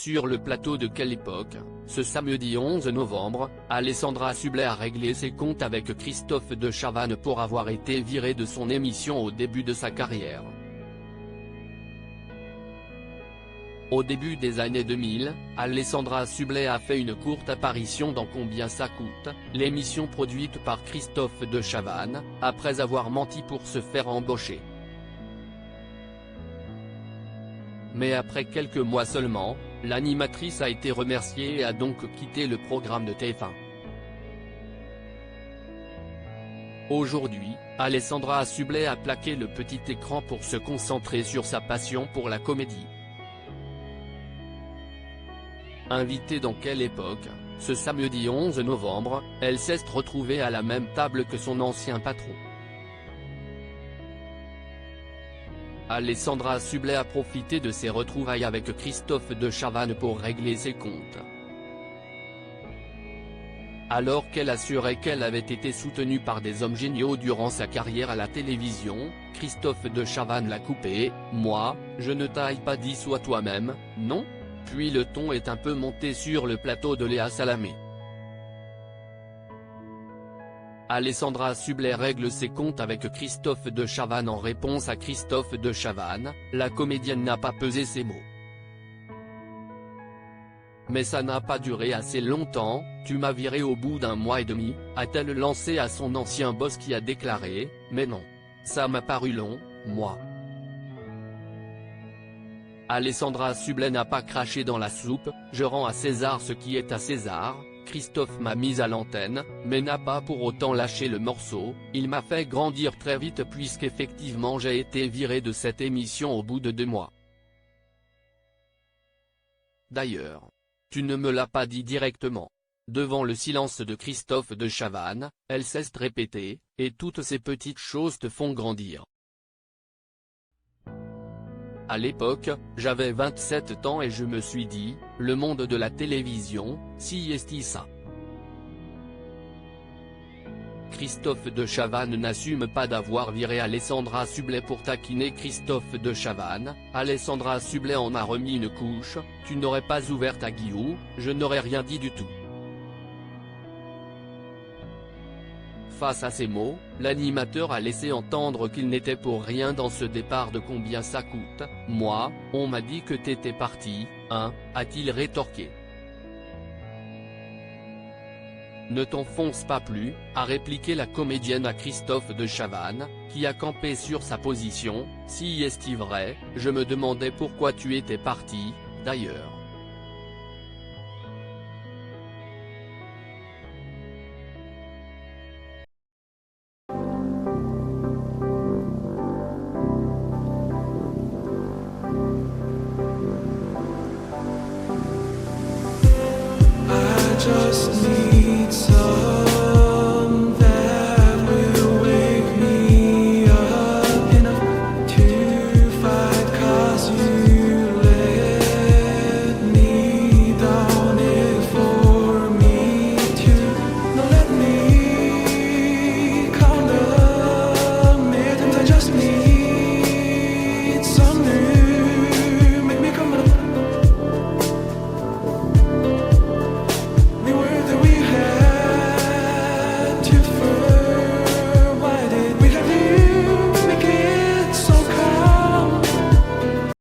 Sur le plateau de Quelle Époque, ce samedi 11 novembre, Alessandra Sublet a réglé ses comptes avec Christophe de Chavannes pour avoir été virée de son émission au début de sa carrière. Au début des années 2000, Alessandra Sublet a fait une courte apparition dans Combien ça coûte, l'émission produite par Christophe de Chavannes, après avoir menti pour se faire embaucher. Mais après quelques mois seulement, l'animatrice a été remerciée et a donc quitté le programme de TF1. Aujourd'hui, Alessandra Sublet a plaqué le petit écran pour se concentrer sur sa passion pour la comédie. Invitée dans Quelle Époque, ce samedi 11 novembre, elle s'est retrouvée à la même table que son ancien patron. Alessandra Sublet a profité de ses retrouvailles avec Christophe de Chavannes pour régler ses comptes. Alors qu'elle assurait qu'elle avait été soutenue par des hommes géniaux durant sa carrière à la télévision, Christophe de Chavannes l'a coupé. « Moi, je ne t'ai pas dit sois toi-même, non ?» Puis le ton est un peu monté sur le plateau de Léa Salamé. Alessandra Sublet règle ses comptes avec Christophe de Chavannes en réponse à Christophe de Chavannes, la comédienne n'a pas pesé ses mots. Mais ça n'a pas duré assez longtemps, tu m'as viré au bout d'un mois et demi, a-t-elle lancé à son ancien boss qui a déclaré, mais non. Ça m'a paru long, moi. Alessandra Sublet n'a pas craché dans la soupe, je rends à César ce qui est à César. Christophe m'a mise à l'antenne, mais n'a pas pour autant lâché le morceau, il m'a fait grandir très vite puisqu'effectivement j'ai été viré de cette émission au bout de 2 mois. D'ailleurs, tu ne me l'as pas dit directement. Devant le silence de Christophe de Chavannes, elle s'est répétée, et toutes ces petites choses te font grandir. À l'époque, j'avais 27 ans et je me suis dit, le monde de la télévision, si est ça. Christophe de Chavannes n'assume pas d'avoir viré Alessandra Sublet pour taquiner Christophe de Chavannes. Alessandra Sublet en a remis une couche, tu n'aurais pas ouvert ta guillou, je n'aurais rien dit du tout. Face à ces mots, l'animateur a laissé entendre qu'il n'était pour rien dans ce départ de Combien ça coûte. Moi, on m'a dit que t'étais parti, hein, a-t-il rétorqué. Ne t'enfonce pas plus, a répliqué la comédienne à Christophe de Chavannes, qui a campé sur sa position, si est vrai, je me demandais pourquoi tu étais parti, d'ailleurs. Just need